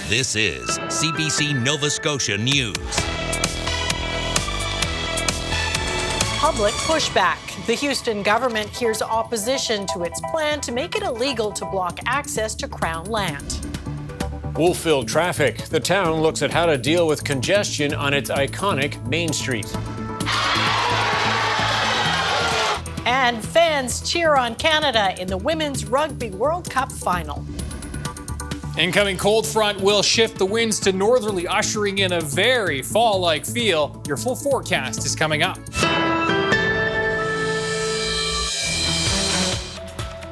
This is CBC Nova Scotia News. Public pushback. The Houston government hears opposition to its plan to make it illegal to block access to Crown land. Wolfville traffic. The town looks at how to deal with congestion on its iconic Main Street. And fans cheer on Canada in the Women's Rugby World Cup final. Incoming cold front will shift the winds to northerly, ushering in a very fall-like feel. Your full forecast is coming up.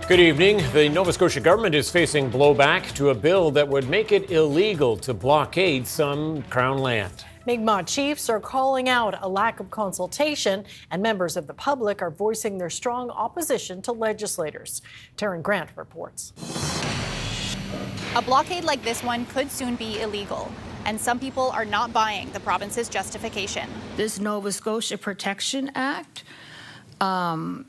Good evening. The Nova Scotia government is facing blowback to a bill that would make it illegal to blockade some Crown land. Mi'kmaq chiefs are calling out a lack of consultation, and members of the public are voicing their strong opposition to legislators. Taryn Grant reports. A blockade like this one could soon be illegal, and some people are not buying the province's justification. This Nova Scotia Protection Act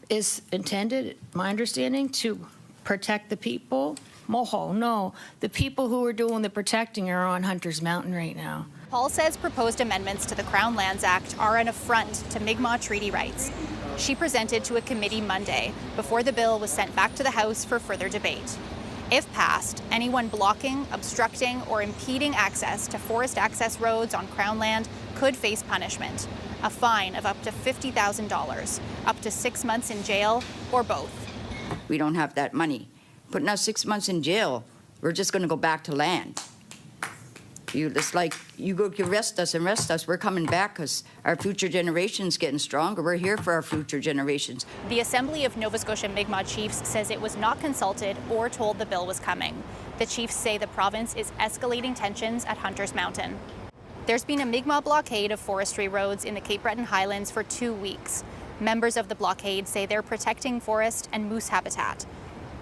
is intended, my understanding, to protect the people. Moho, no. The people who are doing the protecting are on Hunter's Mountain right now. Paul says proposed amendments to the Crown Lands Act are an affront to Mi'kmaq treaty rights. She presented to a committee Monday before the bill was sent back to the House for further debate. If passed, anyone blocking, obstructing, or impeding access to forest access roads on Crown land could face punishment, a fine of up to $50,000, up to 6 months in jail, or both. We don't have that money. Putting us 6 months in jail, we're just going to go back to land. It's like you go arrest us, we're coming back because our future generation's getting stronger. We're here for our future generations. The Assembly of Nova Scotia Mi'kmaq Chiefs says it was not consulted or told the bill was coming. The chiefs say the province is escalating tensions at Hunter's Mountain. There's been a Mi'kmaq blockade of forestry roads in the Cape Breton Highlands for 2 weeks. Members of the blockade say they're protecting forest and moose habitat.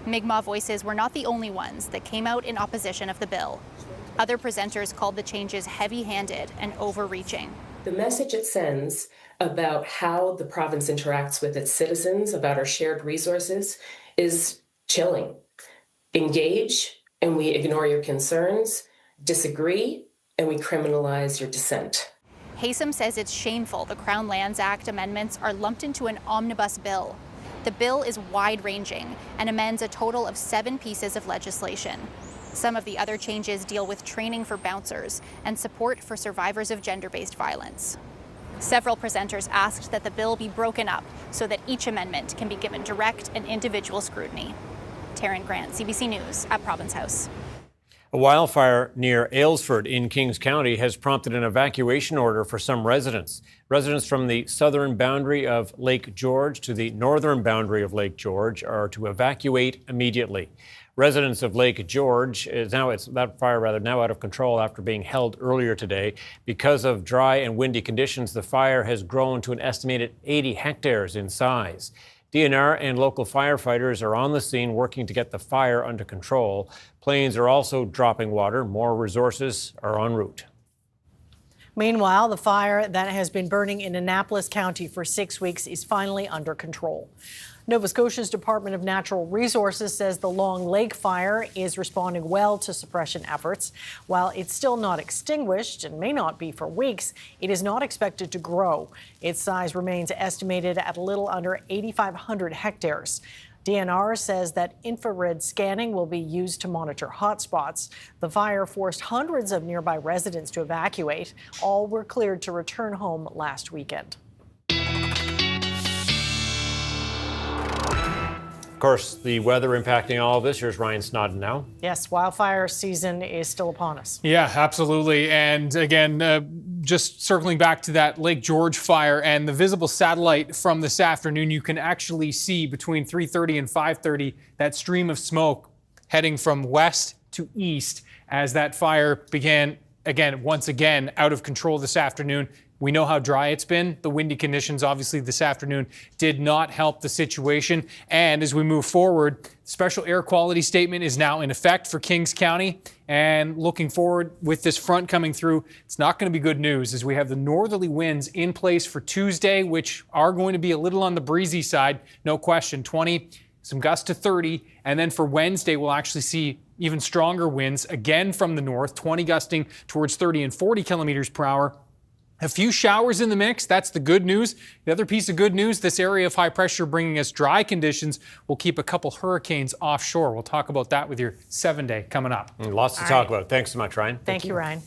Mi'kmaq voices were not the only ones that came out in opposition of the bill. Other presenters called the changes heavy-handed and overreaching. The message it sends about how the province interacts with its citizens, about our shared resources, is chilling. Engage, and we ignore your concerns. Disagree, and we criminalize your dissent. Haysom says it's shameful the Crown Lands Act amendments are lumped into an omnibus bill. The bill is wide-ranging and amends a total of 7 pieces of legislation. Some of the other changes deal with training for bouncers and support for survivors of gender-based violence. Several presenters asked that the bill be broken up so that each amendment can be given direct and individual scrutiny. Taryn Grant, CBC News at Province House. A wildfire near Aylesford in Kings County has prompted an evacuation order for some residents. Residents from the southern boundary of Lake George to the northern boundary of Lake George are to evacuate immediately. Residents of Lake George now out of control after being held earlier today. Because of dry and windy conditions, the fire has grown to an estimated 80 hectares in size. DNR and local firefighters are on the scene working to get the fire under control. Planes are also dropping water. More resources are en route. Meanwhile, the fire that has been burning in Annapolis County for 6 weeks is finally under control. Nova Scotia's Department of Natural Resources says the Long Lake fire is responding well to suppression efforts. While it's still not extinguished and may not be for weeks, it is not expected to grow. Its size remains estimated at a little under 8,500 hectares. DNR says that infrared scanning will be used to monitor hotspots. The fire forced hundreds of nearby residents to evacuate. All were cleared to return home last weekend. Of course, the weather impacting all of this. Here's Ryan Snoddon now. Yes, wildfire season is still upon us. Yeah, absolutely. And again, just circling back to that Lake George fire and the visible satellite from this afternoon, you can actually see between 3:30 and 5:30 that stream of smoke heading from west to east as that fire began, once again, out of control this afternoon. We know how dry it's been. The windy conditions, obviously, this afternoon did not help the situation. And as we move forward, special air quality statement is now in effect for Kings County. And looking forward with this front coming through, it's not going to be good news as we have the northerly winds in place for Tuesday, which are going to be a little on the breezy side, no question. 20 some gusts to 30. And then for Wednesday, we'll actually see even stronger winds again from the north, 20 gusting towards 30 and 40 kilometers per hour. A few showers in the mix. That's the good news. The other piece of good news, this area of high pressure bringing us dry conditions will keep a couple hurricanes offshore. We'll talk about that with your 7-day coming up. Lots to talk about. Thanks so much, Ryan. Thank you, Ryan.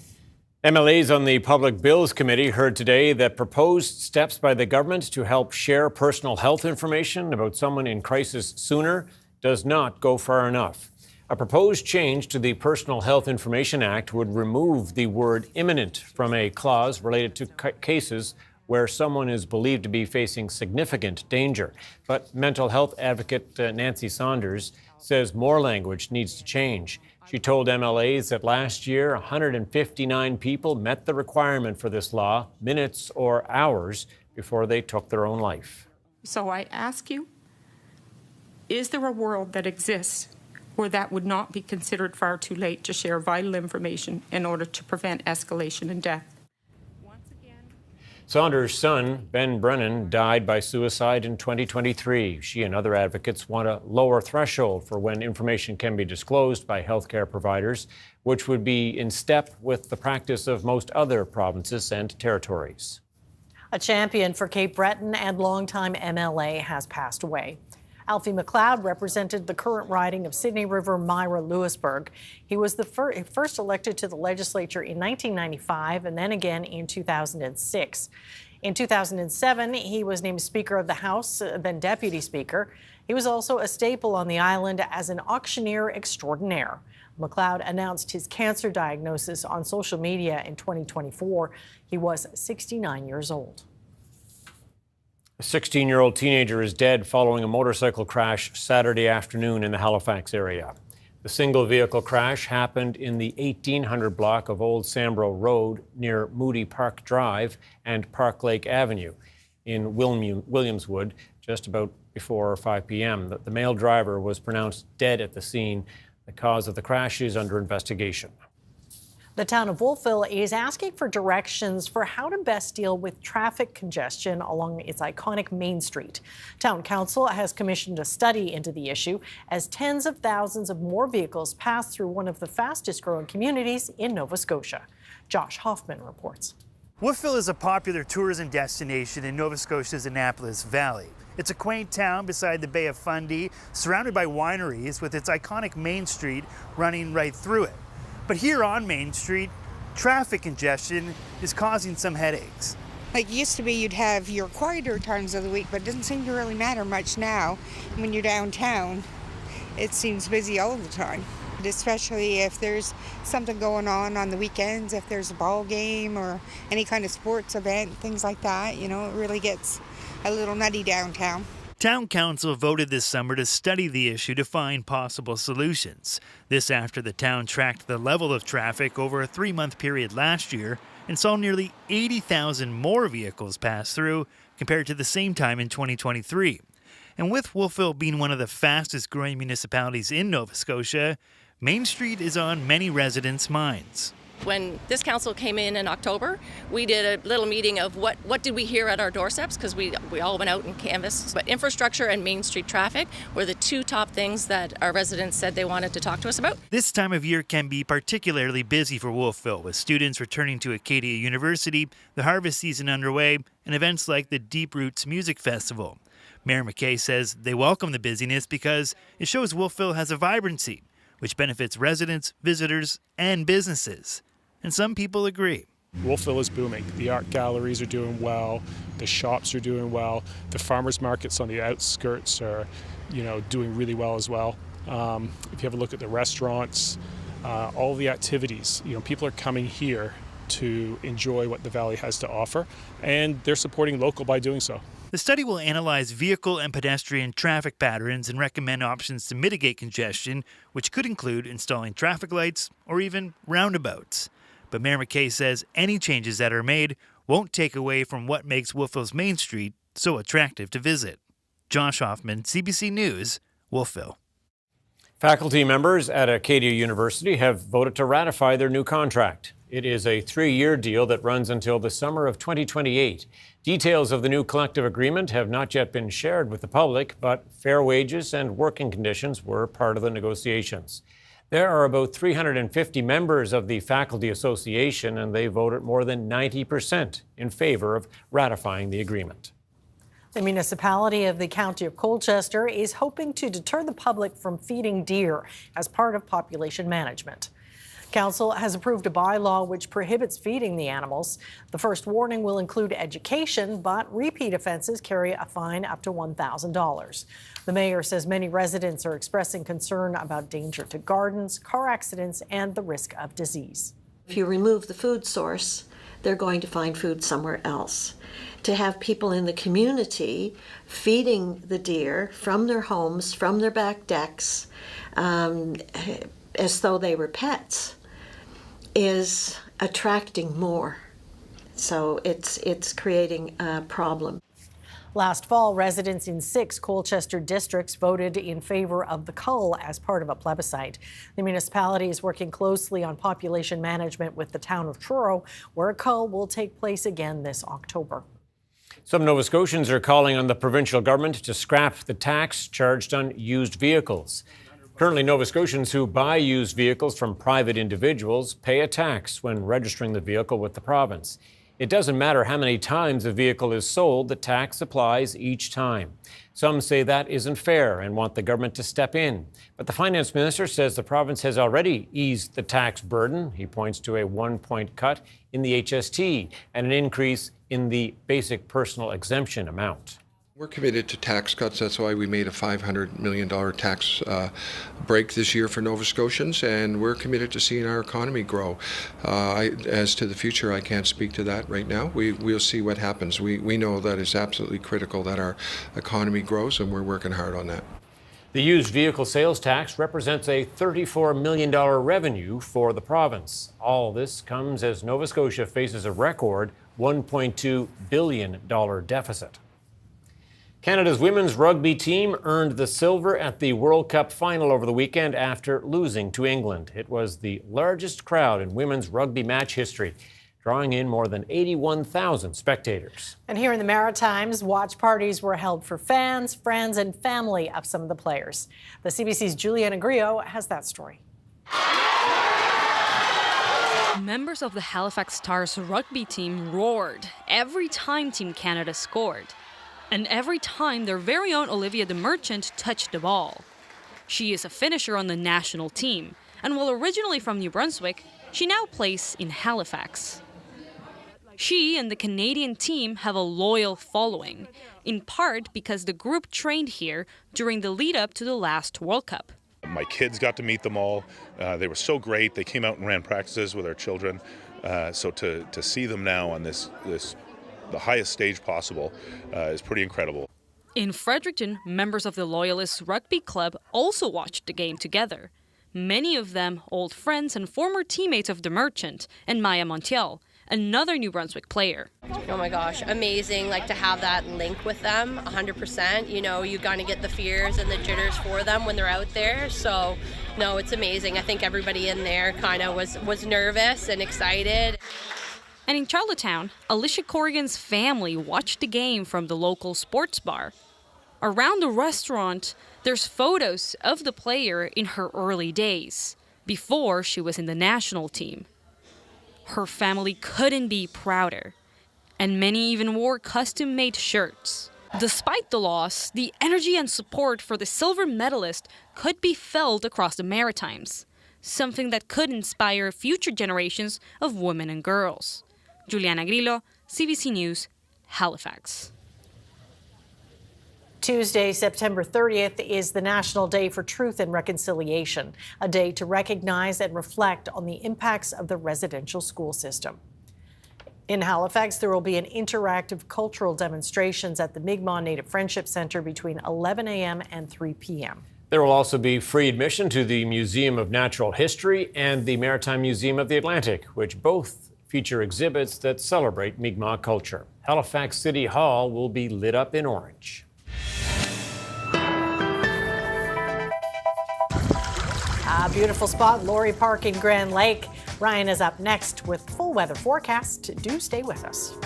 MLAs on the Public Bills Committee heard today that proposed steps by the government to help share personal health information about someone in crisis sooner does not go far enough. A proposed change to the Personal Health Information Act would remove the word imminent from a clause related to cases where someone is believed to be facing significant danger. But mental health advocate Nancy Saunders says more language needs to change. She told MLAs that last year, 159 people met the requirement for this law, minutes or hours before they took their own life. So I ask you, is there a world that exists where that would not be considered far too late to share vital information in order to prevent escalation and death? Saunders' son, Ben Brennan, died by suicide in 2023. She and other advocates want a lower threshold for when information can be disclosed by healthcare providers, which would be in step with the practice of most other provinces and territories. A champion for Cape Breton and longtime MLA has passed away. Alfie MacLeod represented the current riding of Sydney River Myra Lewisburg. He was the first elected to the legislature in 1995 and then again in 2006. In 2007, he was named Speaker of the House, then Deputy Speaker. He was also a staple on the island as an auctioneer extraordinaire. MacLeod announced his cancer diagnosis on social media in 2024. He was 69 years old. A 16-year-old teenager is dead following a motorcycle crash Saturday afternoon in the Halifax area. The single vehicle crash happened in the 1800 block of Old Sambro Road near Moody Park Drive and Park Lake Avenue in Williamswood just about before 5 p.m. The male driver was pronounced dead at the scene. The cause of the crash is under investigation. The town of Wolfville is asking for directions for how to best deal with traffic congestion along its iconic Main Street. Town Council has commissioned a study into the issue as tens of thousands of more vehicles pass through one of the fastest growing communities in Nova Scotia. Josh Hoffman reports. Wolfville is a popular tourism destination in Nova Scotia's Annapolis Valley. It's a quaint town beside the Bay of Fundy, surrounded by wineries with its iconic Main Street running right through it. But here on Main Street, traffic congestion is causing some headaches. Like it used to be, you'd have your quieter times of the week, but it doesn't seem to really matter much now. When you're downtown, it seems busy all the time, especially if there's something going on the weekends, if there's a ball game or any kind of sports event, things like that. You know, it really gets a little nutty downtown. Town Council voted this summer to study the issue to find possible solutions. This after the town tracked the level of traffic over a 3-month period last year and saw nearly 80,000 more vehicles pass through compared to the same time in 2023. And with Wolfville being one of the fastest growing municipalities in Nova Scotia, Main Street is on many residents' minds. When this council came in October, we did a little meeting of what did we hear at our doorsteps, because we all went out and canvassed. But infrastructure and Main Street traffic were the two top things that our residents said they wanted to talk to us about. This time of year can be particularly busy for Wolfville, with students returning to Acadia University, the harvest season underway, and events like the Deep Roots Music Festival. Mayor McKay says they welcome the busyness because it shows Wolfville has a vibrancy, which benefits residents, visitors, and businesses. And some people agree. Wolfville is booming. The art galleries are doing well. The shops are doing well. The farmers markets on the outskirts are, doing really well as well. If you have a look at the restaurants, all the activities, people are coming here to enjoy what the valley has to offer, and they're supporting local by doing so. The study will analyze vehicle and pedestrian traffic patterns and recommend options to mitigate congestion, which could include installing traffic lights or even roundabouts. But Mayor McKay says any changes that are made won't take away from what makes Wolfville's Main Street so attractive to visit. Josh Hoffman, CBC News, Wolfville. Faculty members at Acadia University have voted to ratify their new contract. It is a 3-year deal that runs until the summer of 2028. Details of the new collective agreement have not yet been shared with the public, but fair wages and working conditions were part of the negotiations. There are about 350 members of the Faculty Association, and they voted more than 90% in favor of ratifying the agreement. The municipality of the County of Colchester is hoping to deter the public from feeding deer as part of population management. Council has approved a bylaw which prohibits feeding the animals. The first warning will include education, but repeat offenses carry a fine up to $1,000. The mayor says many residents are expressing concern about danger to gardens, car accidents, and the risk of disease. If you remove the food source, they're going to find food somewhere else. To have people in the community feeding the deer from their homes, from their back decks, as though they were pets, is attracting more. So it's creating a problem. Last fall, residents in 6 Colchester districts voted in favor of the cull as part of a plebiscite. The municipality is working closely on population management with the town of Truro, where a cull will take place again this October. Some Nova Scotians are calling on the provincial government to scrap the tax charged on used vehicles. Currently, Nova Scotians who buy used vehicles from private individuals pay a tax when registering the vehicle with the province. It doesn't matter how many times a vehicle is sold, the tax applies each time. Some say that isn't fair and want the government to step in. But the finance minister says the province has already eased the tax burden. He points to a 1-point cut in the HST and an increase in the basic personal exemption amount. We're committed to tax cuts. That's why we made a $500 million tax break this year for Nova Scotians, and we're committed to seeing our economy grow. As to the future, I can't speak to that right now. We'll see what happens. We know that it's absolutely critical that our economy grows, and we're working hard on that. The used vehicle sales tax represents a $34 million revenue for the province. All this comes as Nova Scotia faces a record $1.2 billion deficit. Canada's women's rugby team earned the silver at the World Cup final over the weekend after losing to England. It was the largest crowd in women's rugby match history, drawing in more than 81,000 spectators. And here in the Maritimes, watch parties were held for fans, friends, and family of some of the players. The CBC's Juliana Grillo has that story. Members of the Halifax Stars rugby team roared every time Team Canada scored. And every time their very own Olivia de Merchant touched the ball. She is a finisher on the national team, and while originally from New Brunswick, she now plays in Halifax. She and the Canadian team have a loyal following, in part because the group trained here during the lead-up to the last World Cup. My kids got to meet them all. They were so great. They came out and ran practices with our children. So to see them now on this the highest stage possible is pretty incredible. In Fredericton, members of the Loyalists Rugby Club also watched the game together. Many of them old friends and former teammates of the Merchant and Maya Montiel, another New Brunswick player. Oh my gosh, amazing, like to have that link with them 100%. You know, you kind of get the fears and the jitters for them when they're out there. So no, it's amazing. I think everybody in there kind of was nervous and excited. And in Charlottetown, Alicia Corrigan's family watched the game from the local sports bar. Around the restaurant, there's photos of the player in her early days, before she was in the national team. Her family couldn't be prouder, and many even wore custom-made shirts. Despite the loss, the energy and support for the silver medalist could be felt across the Maritimes, something that could inspire future generations of women and girls. Juliana Grillo, CBC News, Halifax. Tuesday, September 30th, is the National Day for Truth and Reconciliation, a day to recognize and reflect on the impacts of the residential school system. In Halifax, there will be an interactive cultural demonstrations at the Mi'kmaq Native Friendship Center between 11 a.m. and 3 p.m. There will also be free admission to the Museum of Natural History and the Maritime Museum of the Atlantic, which both feature exhibits that celebrate Mi'kmaq culture. Halifax City Hall will be lit up in orange. A beautiful spot, Laurie Park in Grand Lake. Ryan is up next with full weather forecast. Do stay with us.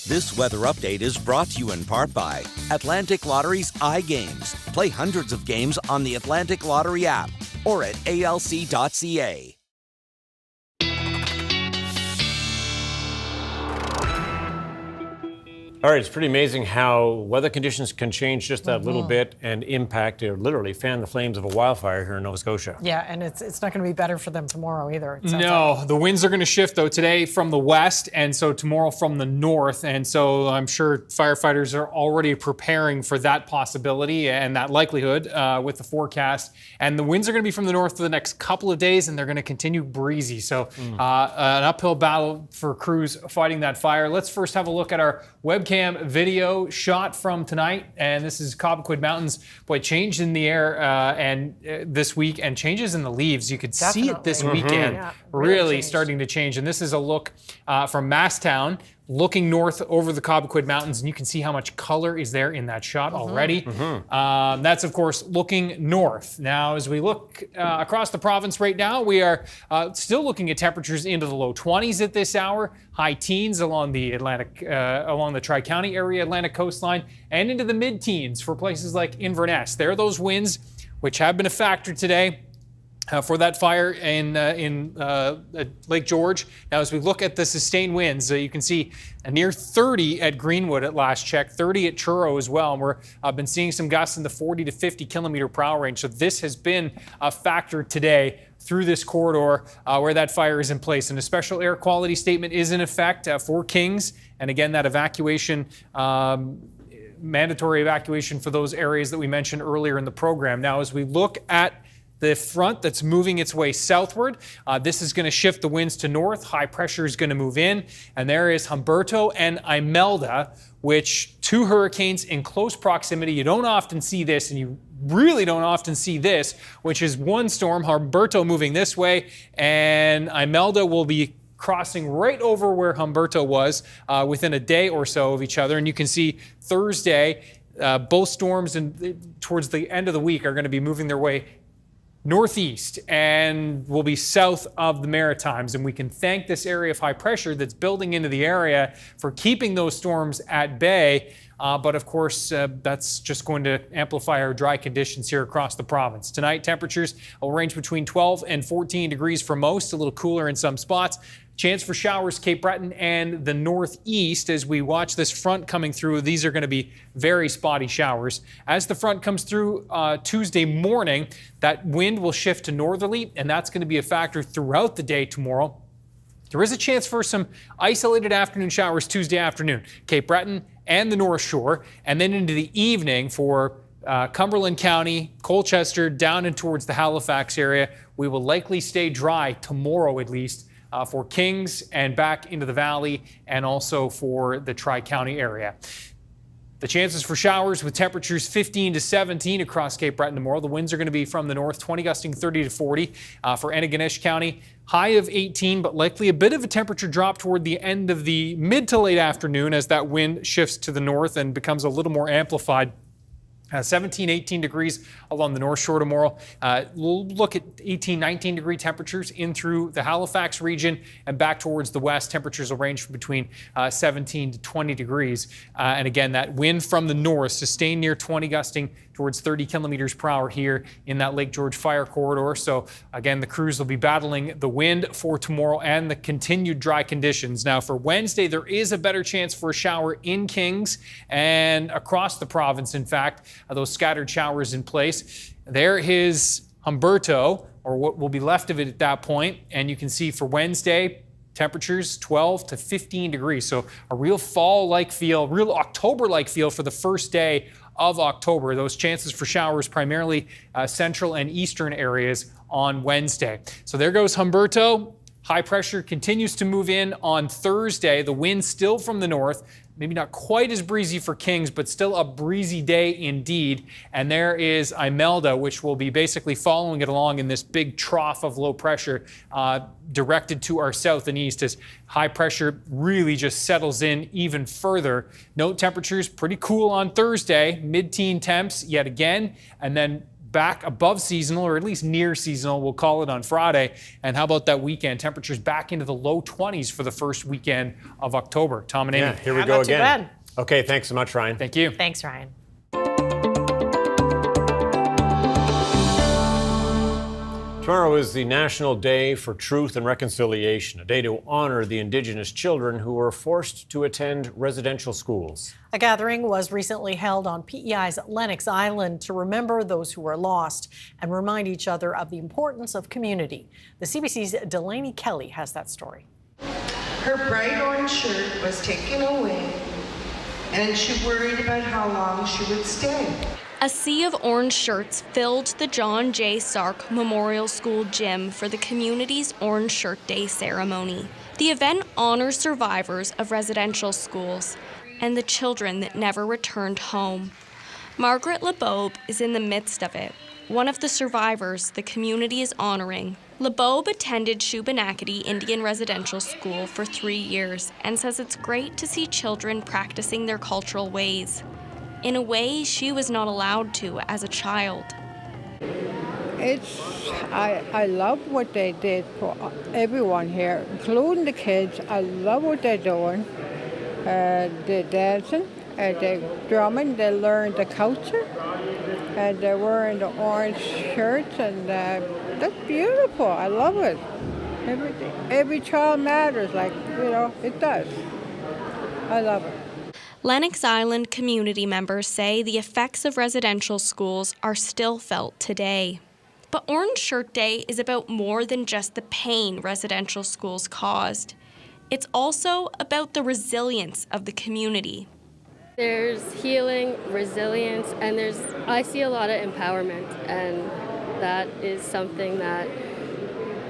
This weather update is brought to you in part by Atlantic Lottery's iGames. Play hundreds of games on the Atlantic Lottery app or at alc.ca. All right, it's pretty amazing how weather conditions can change just that little bit and impact or literally fan the flames of a wildfire here in Nova Scotia. Yeah, and it's not going to be better for them tomorrow either. It sounds No, like. the winds are going to shift though today from the west, and so tomorrow from the north. And so I'm sure firefighters are already preparing for that possibility and that likelihood with the forecast. And the winds are going to be from the north for the next couple of days, and they're going to continue breezy. So an uphill battle for crews fighting that fire. Let's first have a look at our webcam video shot from tonight, and this is Cobequid Mountains. Boy, change in the air and this week, and changes in the leaves. You could see it this weekend, Yeah, really changed. starting to change. And this is a look from Masstown, looking north over the Cobequid Mountains, and you can see how much color is there in that shot already. That's, of course, looking north. Now, as we look across the province right now, we are still looking at temperatures into the low 20s at this hour, high teens along the along the Tri-County area, Atlantic coastline, and into the mid-teens for places like Inverness. There are those winds which have been a factor today. For that fire in Lake George. Now, as we look at the sustained winds, you can see near 30 at Greenwood at last check, 30 at Truro as well. And we've been seeing some gusts in the 40 to 50 kilometer per hour range. So this has been a factor today through this corridor where that fire is in place. And a special air quality statement is in effect for Kings. And again, that evacuation mandatory evacuation for those areas that we mentioned earlier in the program. Now, as we look at the front that's moving its way southward, this is going to shift the winds to north. High pressure is going to move in. And there is Humberto and Imelda, which two hurricanes in close proximity. You don't often see this, and you really don't often see this, which is one storm, Humberto moving this way, and Imelda will be crossing right over where Humberto was within a day or so of each other. And you can see Thursday, both storms towards the end of the week are going to be moving their way northeast and will be south of the Maritimes. And we can thank this area of high pressure that's building into the area for keeping those storms at bay. But of course, that's just going to amplify our dry conditions here across the province. Tonight, temperatures will range between 12 and 14 degrees for most, a little cooler in some spots. Chance for showers, Cape Breton and the northeast. As we watch this front coming through, these are going to be very spotty showers. As the front comes through Tuesday morning, that wind will shift to northerly, and that's going to be a factor throughout the day tomorrow. There is a chance for some isolated afternoon showers Tuesday afternoon, Cape Breton and the North Shore, and then into the evening for Cumberland County, Colchester, down and towards the Halifax area. We will likely stay dry tomorrow at least. For Kings and back into the valley, and also for the Tri-County area. The chances for showers with temperatures 15 to 17 across Cape Breton tomorrow. The winds are going to be from the north, 20 gusting 30 to 40 for Antigonish County. High of 18, but likely a bit of a temperature drop toward the end of the mid to late afternoon as that wind shifts to the north and becomes a little more amplified. 17, 18 degrees along the North Shore tomorrow. We'll look at 18, 19 degree temperatures in through the Halifax region and back towards the west. Temperatures will range from between 17 to 20 degrees. And again, that wind from the north sustained near 20 gusting towards 30 kilometers per hour here in that Lake George fire corridor. So again, the crews will be battling the wind for tomorrow and the continued dry conditions. Now for Wednesday, there is a better chance for a shower in Kings and across the province, in fact. Those scattered showers in place. There is Humberto, or what will be left of it at that point. And you can see for Wednesday, temperatures 12 to 15 degrees. So a real fall-like feel, real October-like feel for the first day of October. Those chances for showers primarily central and eastern areas on Wednesday. So there goes Humberto. High pressure continues to move in on Thursday. The wind still from the north. Maybe not quite as breezy for Kings, but still a breezy day indeed. And there is Imelda, which will be basically following it along in this big trough of low pressure directed to our south and east as high pressure really just settles in even further. Note temperatures pretty cool on Thursday, mid-teen temps yet again, and then back above seasonal, or at least near seasonal, we'll call it on Friday. And how about that weekend? Temperatures back into the low 20s for the first weekend of October. Tom and Amy. Yeah, here we go again. Not too bad. Okay, thanks so much, Ryan. Thank you. Thanks, Ryan. Tomorrow is the National Day for Truth and Reconciliation, a day to honor the Indigenous children who were forced to attend residential schools. A gathering was recently held on PEI's Lennox Island to remember those who were lost and remind each other of the importance of community. The CBC's Delaney Kelly has that story. Her bright orange shirt was taken away, and she worried about how long she would stay. A sea of orange shirts filled the John J. Sark Memorial School gym for the community's Orange Shirt Day ceremony. The event honors survivors of residential schools and the children that never returned home. Margaret LeBaube is in the midst of it. one of the survivors the community is honoring. LeBeaube attended Shubenacadie Indian Residential School for 3 years and says it's great to see children practicing their cultural ways in a way she was not allowed to as a child. I love what they did for everyone here, including the kids. I love what they're doing. They're dancing, they're drumming, they learn the culture, and they're wearing the orange shirts, and that's beautiful. I love it. Every child matters, like, it does. I love it. Lennox Island community members say the effects of residential schools are still felt today. But Orange Shirt Day is about more than just the pain residential schools caused. It's also about the resilience of the community. There's healing, resilience, and I see a lot of empowerment, and that is something that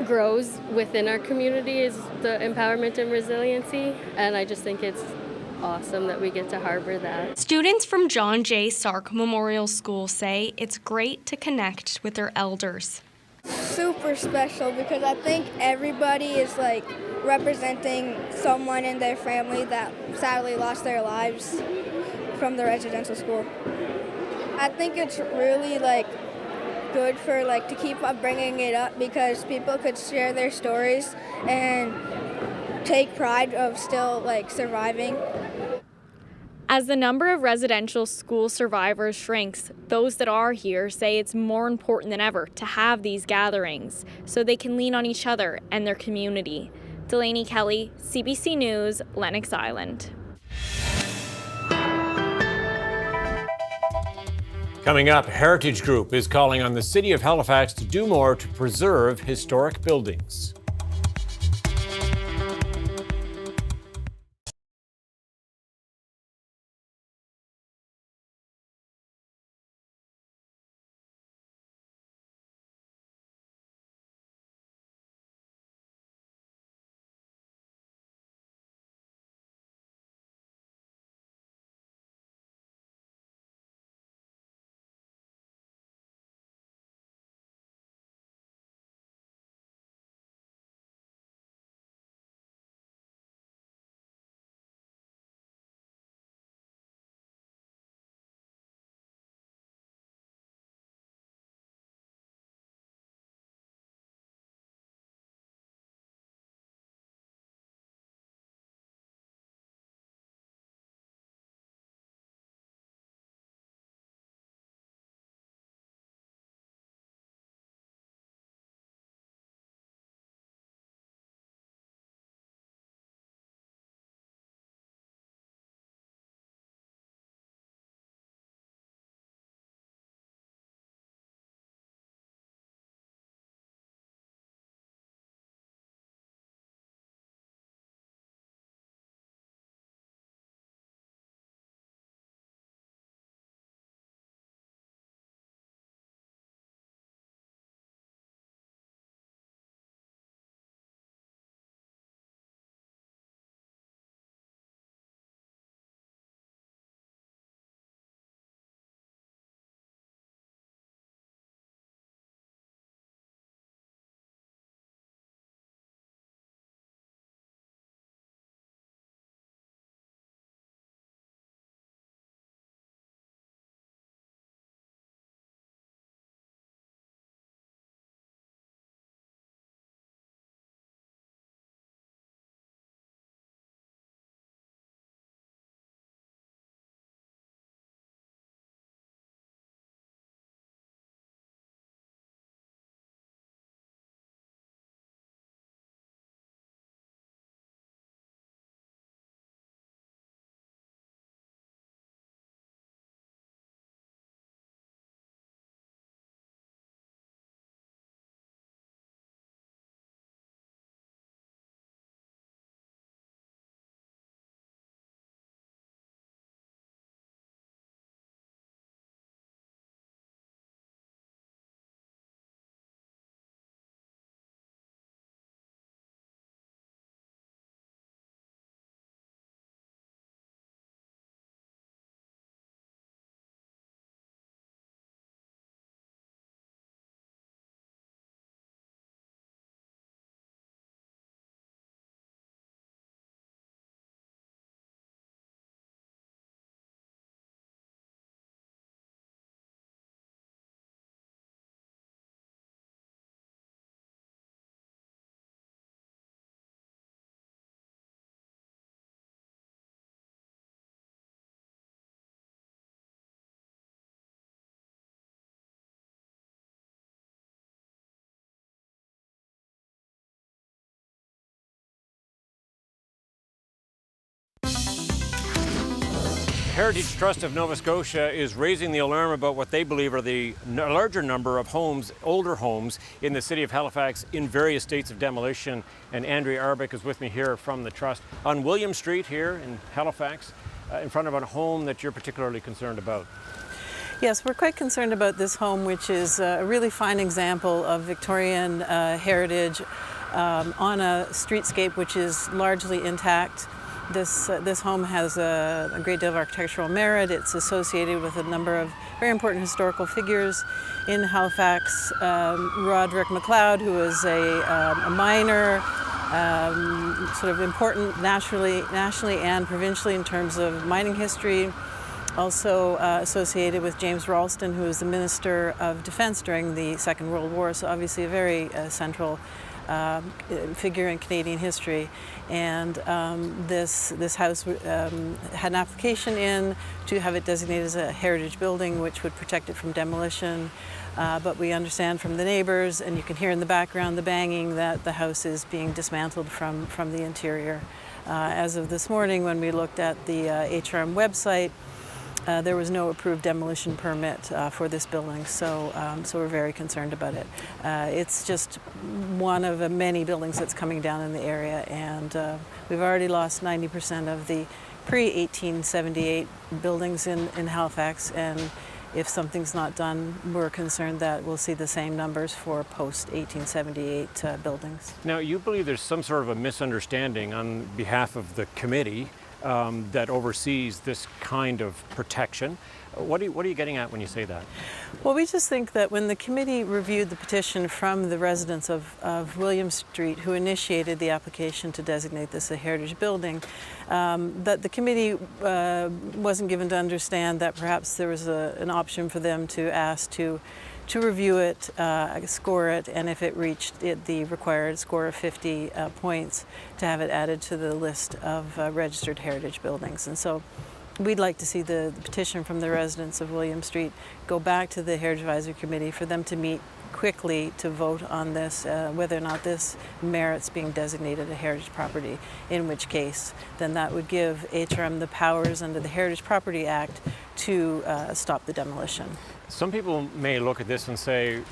grows within our community, is the empowerment and resiliency, and I just think it's awesome that we get to harbor that. Students from John J. Sark Memorial School say it's great to connect with their elders. Super special because I think everybody is like representing someone in their family that sadly lost their lives from the residential school. I think it's really good for to keep on bringing it up because people could share their stories and take pride of still surviving. As the number of residential school survivors shrinks, those that are here say it's more important than ever to have these gatherings so they can lean on each other and their community. Delaney Kelly, CBC News, Lennox Island. Coming up, Heritage Group is calling on the City of Halifax to do more to preserve historic buildings. Heritage Trust of Nova Scotia is raising the alarm about what they believe are the larger number of homes, older homes, in the city of Halifax in various states of demolition. And Andrea Arbic is with me here from the Trust on William Street here in Halifax, in front of a home that you're particularly concerned about. Yes, we're quite concerned about this home, which is a really fine example of Victorian heritage on a streetscape which is largely intact. This home has a great deal of architectural merit. It's associated with a number of very important historical figures in Halifax. Roderick MacLeod, who was a miner, sort of important nationally and provincially in terms of mining history. Also associated with James Ralston, who was the Minister of Defence during the Second World War, so obviously a very central figure in Canadian history. And this house had an application in to have it designated as a heritage building, which would protect it from demolition. But we understand from the neighbors, and you can hear in the background the banging, that the house is being dismantled from the interior. As of this morning, when we looked at the HRM website, there was no approved demolition permit for this building, so we're very concerned about it. It's just one of many buildings that's coming down in the area, and we've already lost 90% of the pre-1878 buildings in Halifax, and if something's not done, we're concerned that we'll see the same numbers for post-1878 buildings. Now, you believe there's some sort of a misunderstanding on behalf of the committee that oversees this kind of protection. What are you getting at when you say that? Well, we just think that when the committee reviewed the petition from the residents of William Street, who initiated the application to designate this a heritage building, that the committee wasn't given to understand that perhaps there was an option for them to ask to review it, score it, and if it reached the required score of 50 points, to have it added to the list of registered heritage buildings. And so we'd like to see the petition from the residents of William Street go back to the Heritage Advisory Committee for them to meet quickly to vote on this, whether or not this merits being designated a heritage property, in which case then that would give HRM the powers under the Heritage Property Act to stop the demolition. Some people may look at this and say,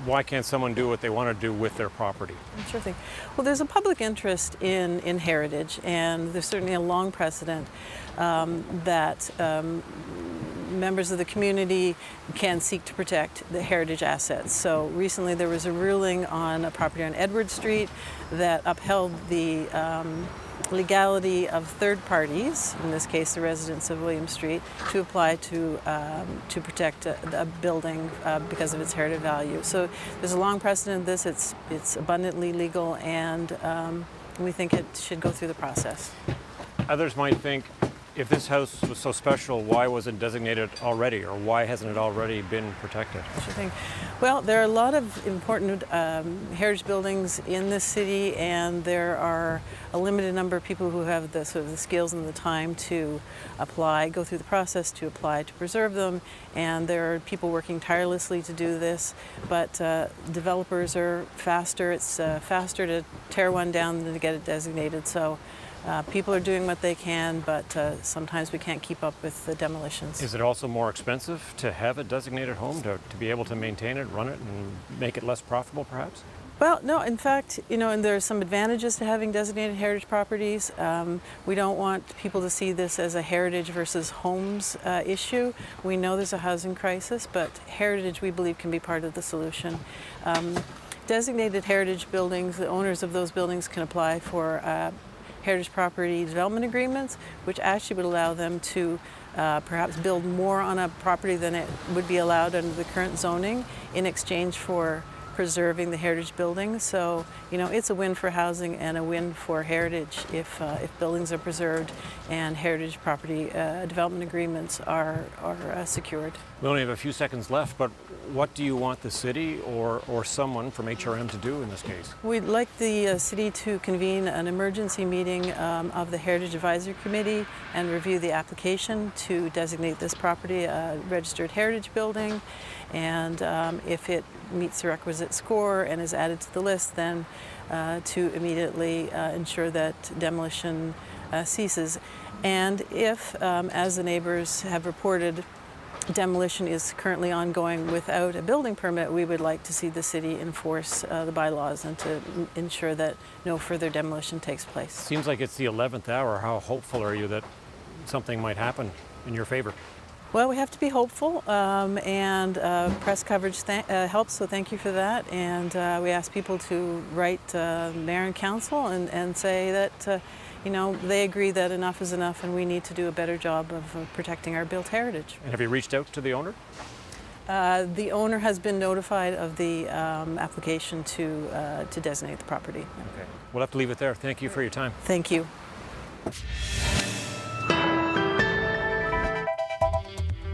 why can't someone do what they want to do with their property? Sure thing. Well, there's a public interest in heritage, and there's certainly a long precedent that members of the community can seek to protect the heritage assets. So recently there was a ruling on a property on Edward Street that upheld the legality of third parties, in this case the residents of William Street, to apply to protect a building because of its heritage value. So there's a long precedent of this. It's abundantly legal, and we think it should go through the process. Others might think, if this house was so special, why was it designated already, or why hasn't it already been protected? Sure thing. Well, there are a lot of important heritage buildings in this city, and there are a limited number of people who have the sort of the skills and the time to go through the process to apply to preserve them. And there are people working tirelessly to do this, but developers are faster. It's faster to tear one down than to get it designated. So. People are doing what they can, but sometimes we can't keep up with the demolitions. Is it also more expensive to have a designated home, to be able to maintain it, run it, and make it less profitable, perhaps? Well, no, in fact, and there are some advantages to having designated heritage properties. We don't want people to see this as a heritage versus homes issue. We know there's a housing crisis, but heritage, we believe, can be part of the solution. Designated heritage buildings, the owners of those buildings can apply for heritage property development agreements, which actually would allow them to perhaps build more on a property than it would be allowed under the current zoning in exchange for preserving the heritage buildings. So, it's a win for housing and a win for heritage if buildings are preserved and heritage property development agreements are secured. We only have a few seconds left, but what do you want the city or someone from HRM to do in this case? We'd like the city to convene an emergency meeting of the Heritage Advisory Committee and review the application to designate this property a registered heritage building. And if it meets the requisite score and is added to the list, then to immediately ensure that demolition ceases. And if, as the neighbors have reported, demolition is currently ongoing without a building permit, we would like to see the city enforce the bylaws and to ensure that no further demolition takes place. Seems like it's the 11th hour. How hopeful are you that something might happen in your favor? Well, we have to be hopeful, and press coverage helps, so thank you for that. And we ask people to write mayor and council and say that they agree that enough is enough and we need to do a better job of protecting our built heritage. And have you reached out to the owner? The owner has been notified of the application to designate the property. Okay. We'll have to leave it there. Thank you for your time. Thank you.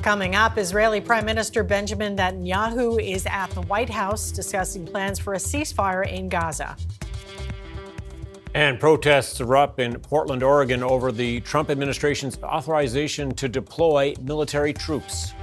Coming up, Israeli Prime Minister Benjamin Netanyahu is at the White House discussing plans for a ceasefire in Gaza. And protests erupt in Portland, Oregon over the Trump administration's authorization to deploy military troops.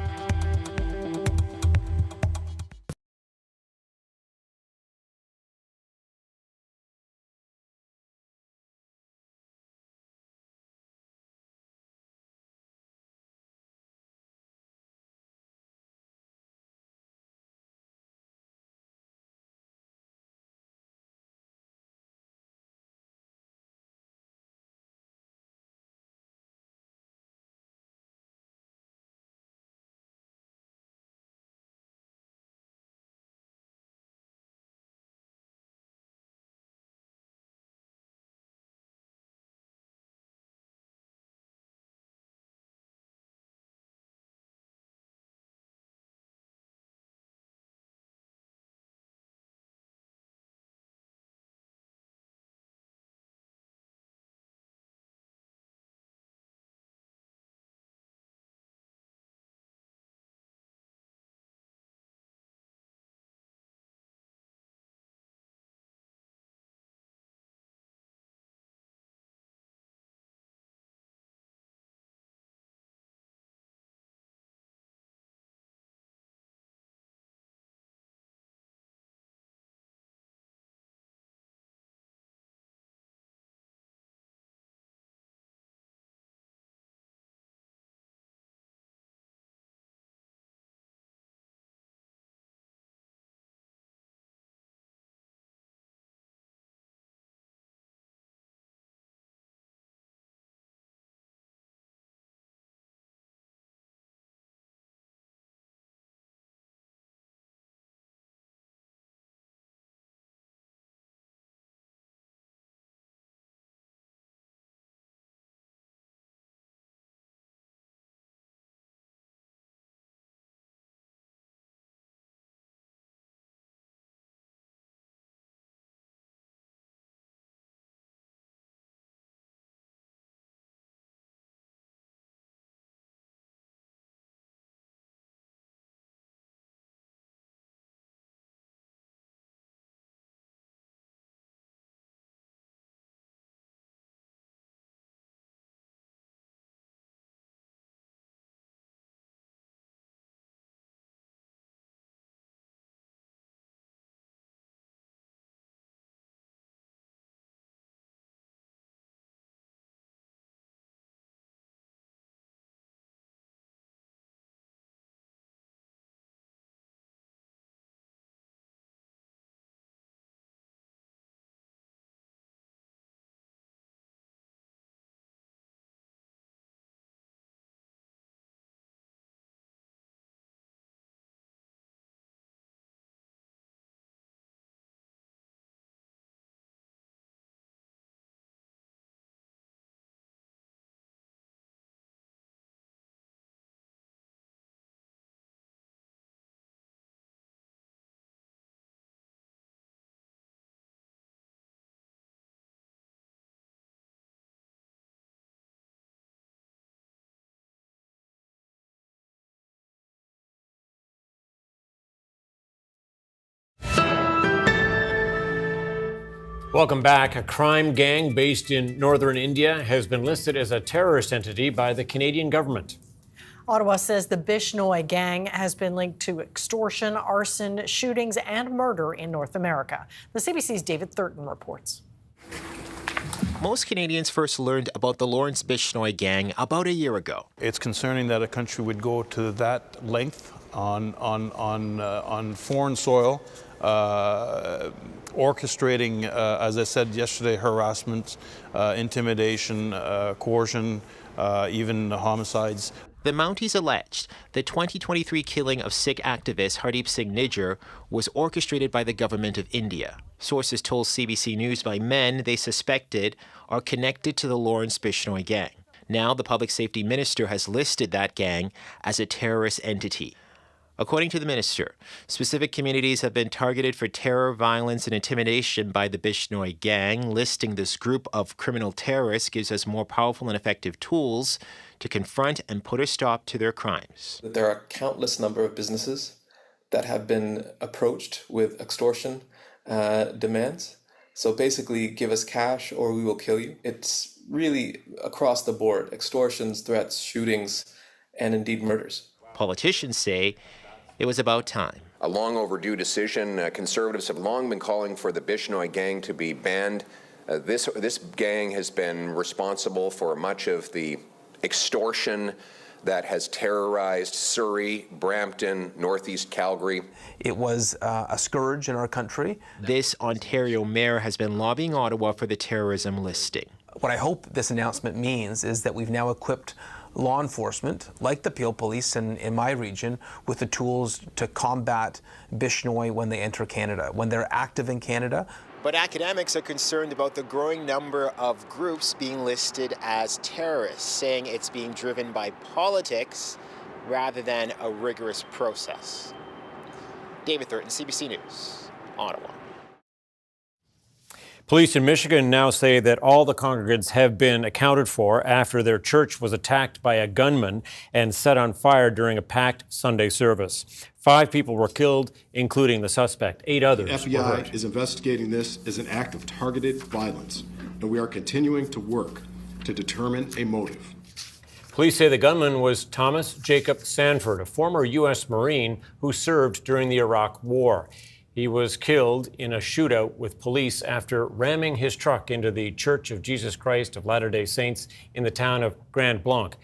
Welcome back. A crime gang based in northern India has been listed as a terrorist entity by the Canadian government. Ottawa says the Bishnoi gang has been linked to extortion, arson, shootings, and murder in North America. The CBC's David Thurton reports. Most Canadians first learned about the Lawrence Bishnoi gang about a year ago. It's concerning that a country would go to that length on foreign soil, orchestrating, as I said yesterday, harassment, intimidation, coercion, even homicides. The Mounties alleged the 2023 killing of Sikh activist Hardeep Singh Nijjar was orchestrated by the government of India. Sources told CBC News by men they suspected are connected to the Lawrence Bishnoi gang. Now the public safety minister has listed that gang as a terrorist entity. According to the minister, specific communities have been targeted for terror, violence, and intimidation by the Bishnoi gang. Listing this group of criminal terrorists gives us more powerful and effective tools to confront and put a stop to their crimes. There are countless number of businesses that have been approached with extortion demands. So basically, give us cash or we will kill you. It's really across the board: extortions, threats, shootings, and indeed murders. Politicians say it was about time. A long overdue decision. Conservatives have long been calling for the Bishnoi gang to be banned. This gang has been responsible for much of the extortion that has terrorized Surrey, Brampton, Northeast Calgary. It was a scourge in our country. This Ontario mayor has been lobbying Ottawa for the terrorism listing. What I hope this announcement means is that we've now equipped law enforcement, like the Peel Police in my region, with the tools to combat Bishnoi when they enter Canada, when they're active in Canada. But academics are concerned about the growing number of groups being listed as terrorists, saying it's being driven by politics rather than a rigorous process. David Thurton, CBC News, Ottawa. Police in Michigan now say that all the congregants have been accounted for after their church was attacked by a gunman and set on fire during a packed Sunday service. 5 people were killed, including the suspect. 8 others the were hurt. FBI is investigating this as an act of targeted violence, and we are continuing to work to determine a motive. Police say the gunman was Thomas Jacob Sanford, a former U.S. Marine who served during the Iraq War. He was killed in a shootout with police after ramming his truck into the Church of Jesus Christ of Latter-day Saints in the town of Grand Blanc,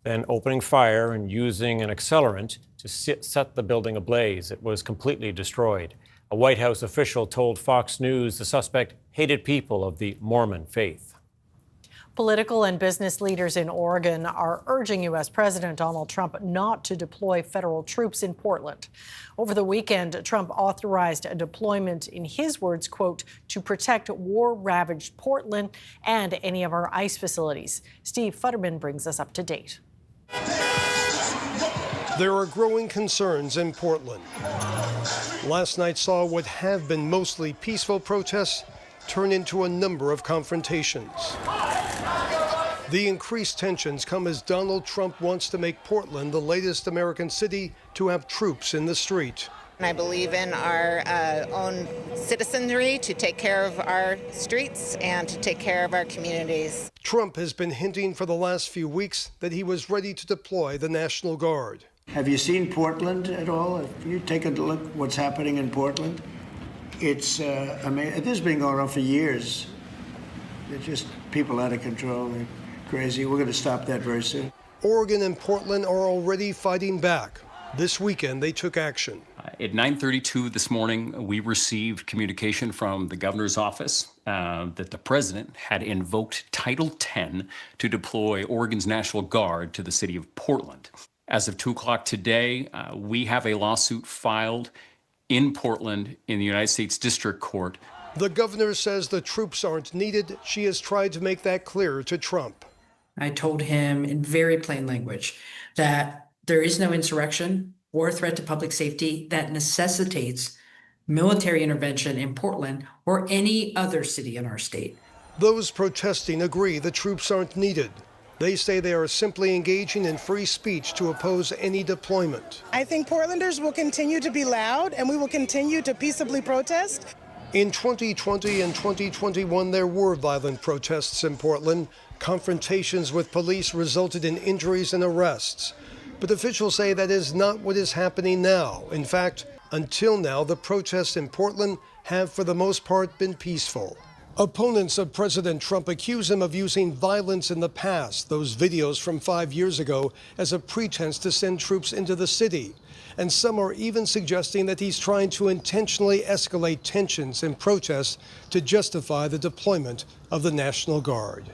then opening fire and using an accelerant to set the building ablaze. It was completely destroyed. A White House official told Fox News the suspect hated people of the Mormon faith. Political and business leaders in Oregon are urging U.S. President Donald Trump not to deploy federal troops in Portland. Over the weekend, Trump authorized a deployment, in his words, quote, to protect war-ravaged Portland and any of our ICE facilities. Steve Futterman brings us up to date. There are growing concerns in Portland. Last night saw what have been mostly peaceful protests turn into a number of confrontations. The increased tensions come as Donald Trump wants to make Portland the latest American city to have troops in the street. I believe in our own citizenry to take care of our streets and to take care of our communities. Trump has been hinting for the last few weeks that he was ready to deploy the National Guard. Have you seen Portland at all? If you take a look at what's happening in Portland, it's amazing. This has been going on for years. It's just people out of control. They're crazy. We're going to stop that very soon. Oregon and Portland are already fighting back. This weekend, they took action. At 9:32 this morning, we received communication from the governor's office that the president had invoked Title 10 to deploy Oregon's National Guard to the city of Portland. As of 2 o'clock today, we have a lawsuit filed in Portland in the United States District Court. The governor says the troops aren't needed. She has tried to make that clear to Trump. I told him in very plain language that there is no insurrection or threat to public safety that necessitates military intervention in Portland or any other city in our state. Those protesting agree the troops aren't needed. They say they are simply engaging in free speech to oppose any deployment. I think Portlanders will continue to be loud and we will continue to peaceably protest. In 2020 and 2021, there were violent protests in Portland. Confrontations with police resulted in injuries and arrests. But officials say that is not what is happening now. In fact, until now, the protests in Portland have, for the most part, been peaceful. Opponents of President Trump accuse him of using violence in the past, those videos from 5 years ago, as a pretense to send troops into the city. And some are even suggesting that he's trying to intentionally escalate tensions and protests to justify the deployment of the National Guard.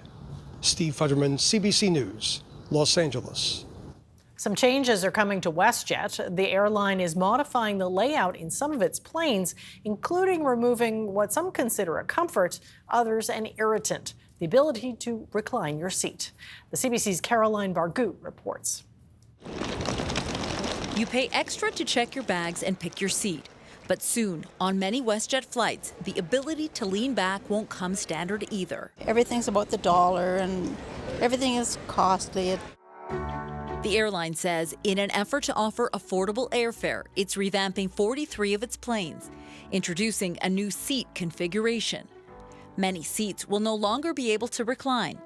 Steve Futterman, CBC News, Los Angeles. Some changes are coming to WestJet. The airline is modifying the layout in some of its planes, including removing what some consider a comfort, others an irritant, the ability to recline your seat. The CBC's Caroline Bargut reports. You pay extra to check your bags and pick your seat. But soon, on many WestJet flights, the ability to lean back won't come standard either. Everything's about the dollar and everything is costly. The airline says in an effort to offer affordable airfare, it's revamping 43 of its planes, introducing a new seat configuration. Many seats will no longer be able to recline,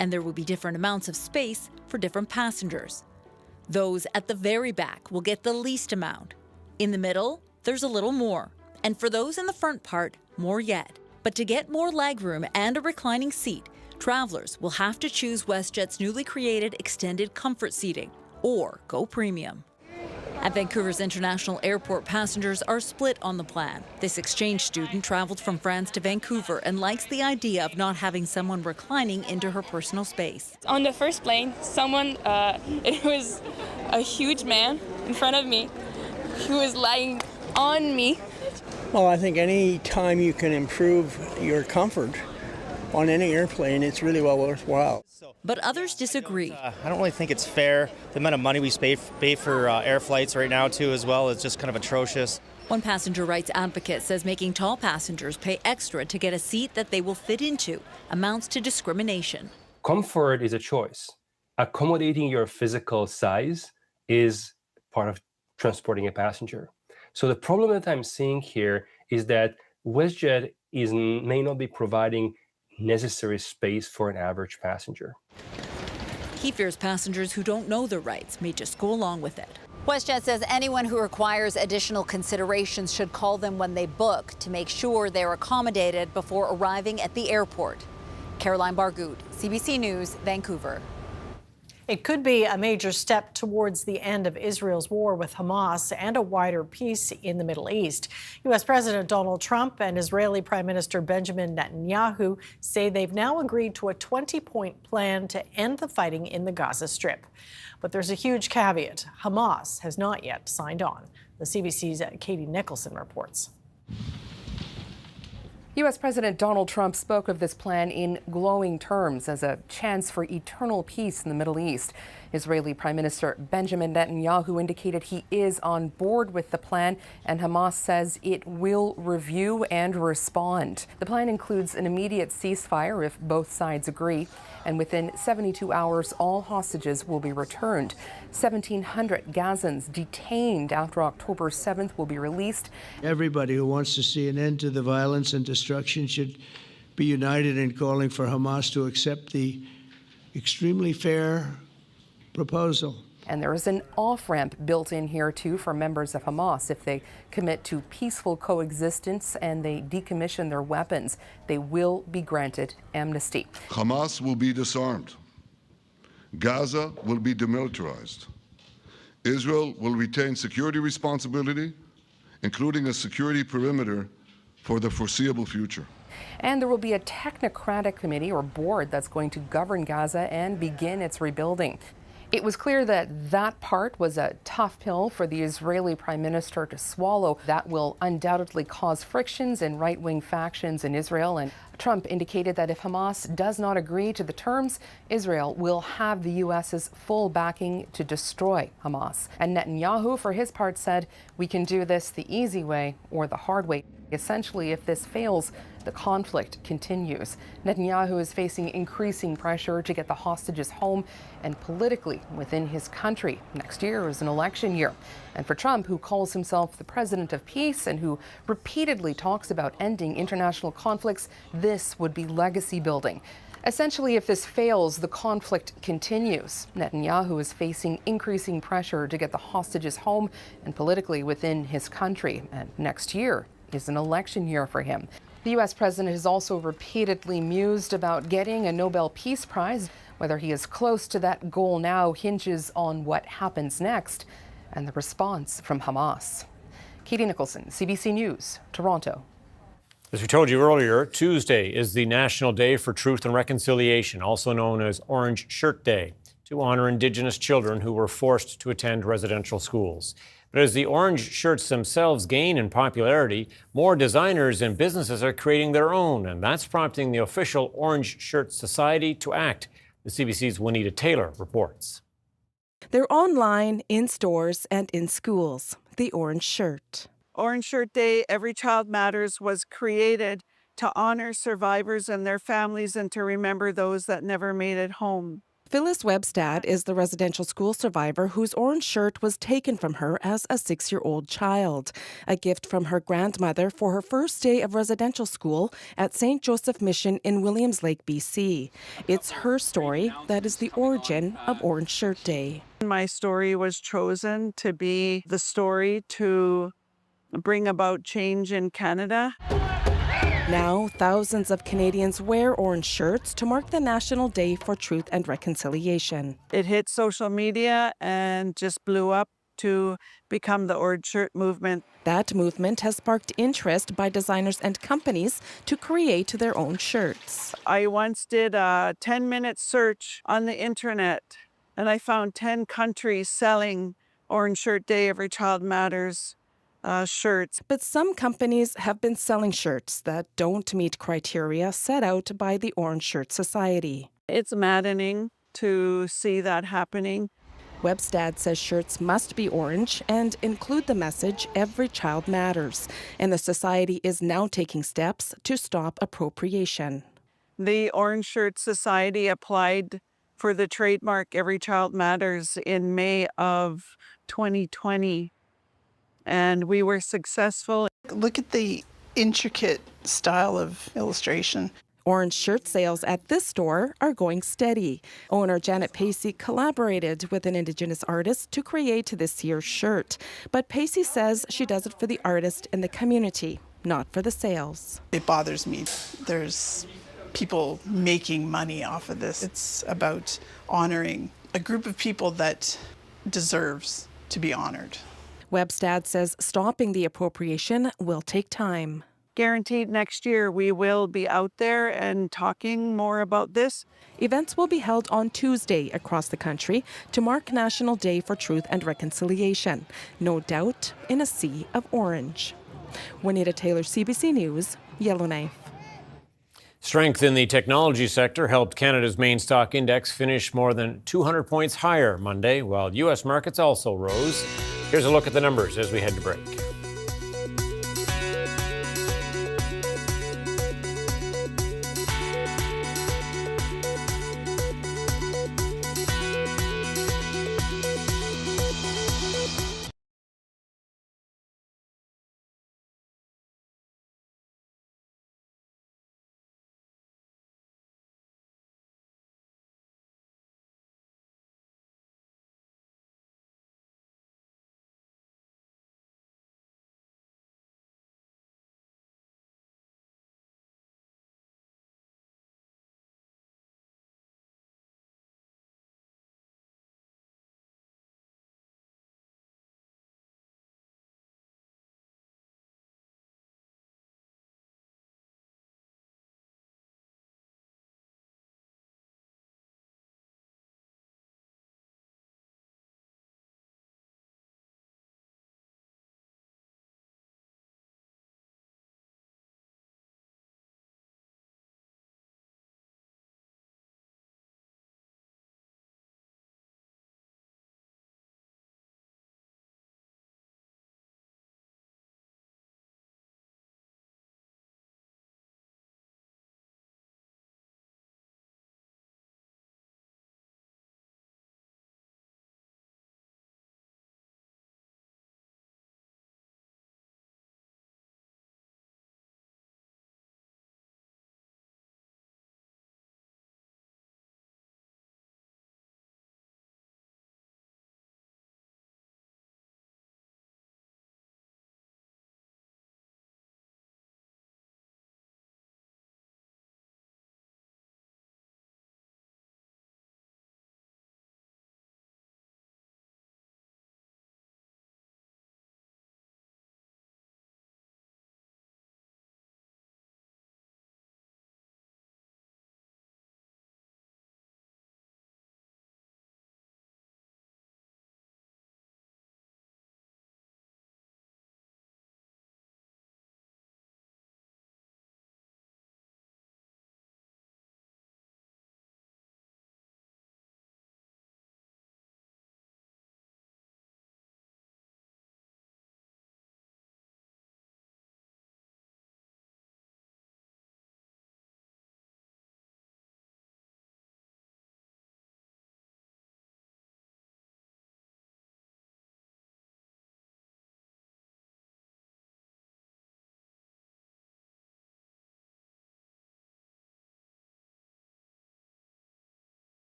and there will be different amounts of space for different passengers. Those at the very back will get the least amount. In the middle, there's a little more, and for those in the front part, more yet. But to get more legroom and a reclining seat, travelers will have to choose WestJet's newly created extended comfort seating, or go premium. At Vancouver's International Airport, passengers are split on the plan. This exchange student traveled from France to Vancouver and likes the idea of not having someone reclining into her personal space. On the first plane, it was a huge man in front of me who was lying on me. Well, I think any time you can improve your comfort on any airplane, it's really well worthwhile. But others disagree. I don't really think it's fair. The amount of money we pay for air flights right now, too, as well, is just kind of atrocious. One passenger rights advocate says making tall passengers pay extra to get a seat that they will fit into amounts to discrimination. Comfort is a choice. Accommodating your physical size is part of transporting a passenger. So the problem that I'm seeing here is that WestJet may not be providing necessary space for an average passenger. He fears passengers who don't know their rights may just go along with it. WestJet says anyone who requires additional considerations should call them when they book to make sure they're accommodated before arriving at the airport. Caroline Bargut, CBC News, Vancouver. It could be a major step towards the end of Israel's war with Hamas and a wider peace in the Middle East. U.S. President Donald Trump and Israeli Prime Minister Benjamin Netanyahu say they've now agreed to a 20-point plan to end the fighting in the Gaza Strip. But there's a huge caveat. Hamas has not yet signed on. The CBC's Katie Nicholson reports. U.S. President Donald Trump spoke of this plan in glowing terms as a chance for eternal peace in the Middle East. Israeli Prime Minister Benjamin Netanyahu indicated he is on board with the plan, and Hamas says it will review and respond. The plan includes an immediate ceasefire if both sides agree, and within 72 hours, all hostages will be returned. 1,700 Gazans detained after October 7th will be released. Everybody who wants to see an end to the violence and destruction should be united in calling for Hamas to accept the extremely fair proposal. And there is an off-ramp built in here, too, for members of Hamas. If they commit to peaceful coexistence and they decommission their weapons, they will be granted amnesty. Hamas will be disarmed. Gaza will be demilitarized. Israel will retain security responsibility, including a security perimeter for the foreseeable future. And there will be a technocratic committee or board that's going to govern Gaza and begin its rebuilding. It was clear that that part was a tough pill for the Israeli Prime Minister to swallow. That will undoubtedly cause frictions in right-wing factions in Israel. And Trump indicated that if Hamas does not agree to the terms, Israel will have the U.S.'s full backing to destroy Hamas. And Netanyahu, for his part, said, "We can do this the easy way or the hard way." Essentially, if this fails, the conflict continues. Netanyahu is facing increasing pressure to get the hostages home and politically within his country. Next year is an election year. And for Trump, who calls himself the president of peace and who repeatedly talks about ending international conflicts, this would be legacy building. Essentially, if this fails, the conflict continues. Netanyahu is facing increasing pressure to get the hostages home and politically within his country. And next year is an election year for him. The U.S. president has also repeatedly mused about getting a Nobel Peace Prize. Whether he is close to that goal now hinges on what happens next and the response from Hamas. Katie Nicholson, CBC News, Toronto. As we told you earlier, Tuesday is the National Day for Truth and Reconciliation, also known as Orange Shirt Day, to honor Indigenous children who were forced to attend residential schools. But as the orange shirts themselves gain in popularity, more designers and businesses are creating their own, and that's prompting the official Orange Shirt Society to act. The CBC's Juanita Taylor reports. They're online, in stores, and in schools. The Orange Shirt. Orange Shirt Day, Every Child Matters, was created to honor survivors and their families and to remember those that never made it home. Phyllis Webstad is the residential school survivor whose orange shirt was taken from her as a 6-year-old child, a gift from her grandmother for her first day of residential school at St. Joseph Mission in Williams Lake, BC. It's her story that is the origin of Orange Shirt Day. My story was chosen to be the story to bring about change in Canada. Now, thousands of Canadians wear orange shirts to mark the National Day for Truth and Reconciliation. It hit social media and just blew up to become the Orange Shirt movement. That movement has sparked interest by designers and companies to create their own shirts. I once did a 10-minute search on the internet, and I found 10 countries selling Orange Shirt Day, Every Child Matters shirts. But some companies have been selling shirts that don't meet criteria set out by the Orange Shirt Society. It's maddening to see that happening. Webstad says shirts must be orange and include the message, Every Child Matters. And the society is now taking steps to stop appropriation. The Orange Shirt Society applied for the trademark Every Child Matters in May of 2020. And we were successful. Look at the intricate style of illustration. Orange shirt sales at this store are going steady. Owner Janet Pacey collaborated with an Indigenous artist to create this year's shirt. But Pacey says she does it for the artist and the community, not for the sales. It bothers me. There's people making money off of this. It's about honoring a group of people that deserves to be honored. Webstad says stopping the appropriation will take time. Guaranteed next year we will be out there and talking more about this. Events will be held on Tuesday across the country to mark National Day for Truth and Reconciliation. No doubt in a sea of orange. Juanita Taylor, CBC News, Yellowknife. Strength in the technology sector helped Canada's main stock index finish more than 200 points higher Monday, while U.S. markets also rose. Here's a look at the numbers as we head to break.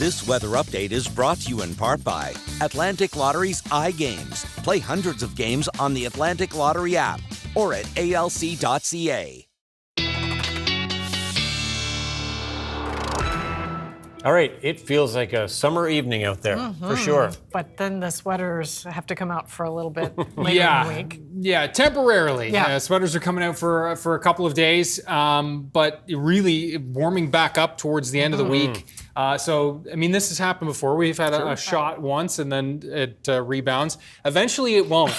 This weather update is brought to you in part by Atlantic Lottery's iGames. Play hundreds of games on the Atlantic Lottery app or at alc.ca. All right, it feels like a summer evening out there, for sure. But then the sweaters have to come out for a little bit later in the week. Yeah, temporarily. Yeah. Sweaters are coming out for a couple of days, but really warming back up towards the end of the week. So, I mean, this has happened before. We've had a shot once and then it rebounds. Eventually it won't,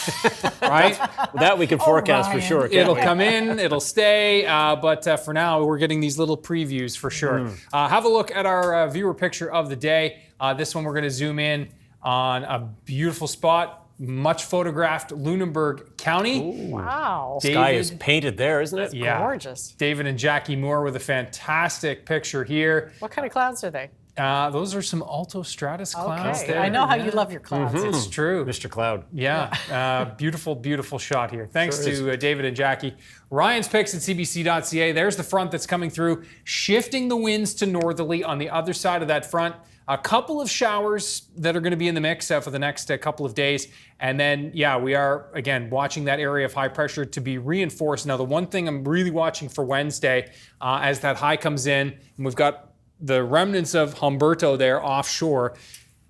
right? That we can forecast for sure. It'll come in, it'll stay, but for now, we're getting these little previews for sure. Have a look at our viewer picture of the day. This one, we're going to zoom in on a beautiful spot. Much photographed Lunenburg County. Ooh. Wow. Sky is painted there, isn't it? Yeah. Gorgeous. David and Jackie Moore with a fantastic picture here. What kind of clouds are they? Those are some alto stratus clouds there. I know how you love your clouds. It's true. Mr. Cloud. Yeah. Beautiful, beautiful shot here. Thanks Sure to David and Jackie. Ryan's picks at cbc.ca. There's the front that's coming through, shifting the winds to northerly on the other side of that front. A couple of showers that are going to be in the mix for the next couple of days. And then, yeah, we are, again, watching that area of high pressure to be reinforced. Now, the one thing I'm really watching for Wednesday, as that high comes in, and we've got the remnants of Humberto there offshore,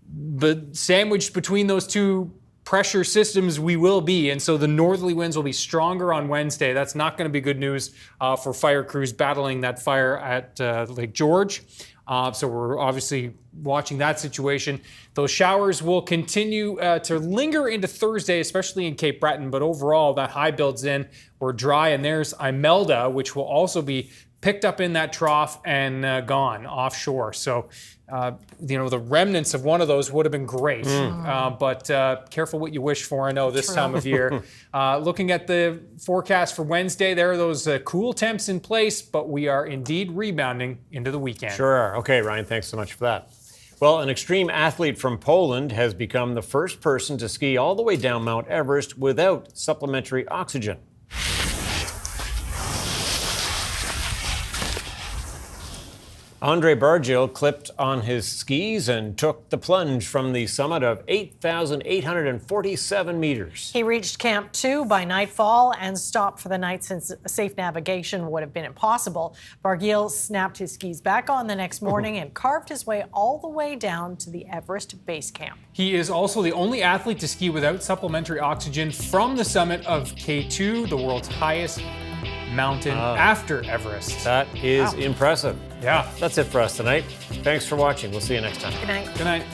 but sandwiched between those two pressure systems we will be. And so the northerly winds will be stronger on Wednesday. That's not going to be good news for fire crews battling that fire at Lake George. So we're obviously watching that situation. Those showers will continue to linger into Thursday, especially in Cape Breton. But overall, that high builds in. We're dry, and there's Imelda, which will also be picked up in that trough and gone offshore. So, the remnants of one of those would have been great. But careful what you wish for, I know, this time of year. Looking at the forecast for Wednesday, there are those cool temps in place, but we are indeed rebounding into the weekend. Sure are. Okay, Ryan, thanks so much for that. Well, an extreme athlete from Poland has become the first person to ski all the way down Mount Everest without supplementary oxygen. Andrzej Bargiel clipped on his skis and took the plunge from the summit of 8,847 meters. He reached Camp 2 by nightfall and stopped for the night since safe navigation would have been impossible. Bargiel snapped his skis back on the next morning and carved his way all the way down to the Everest base camp. He is also the only athlete to ski without supplementary oxygen from the summit of K2, the world's highest mountain after Everest. That is impressive. Yeah. That's it for us tonight. Thanks for watching. We'll see you next time. Good night. Good night.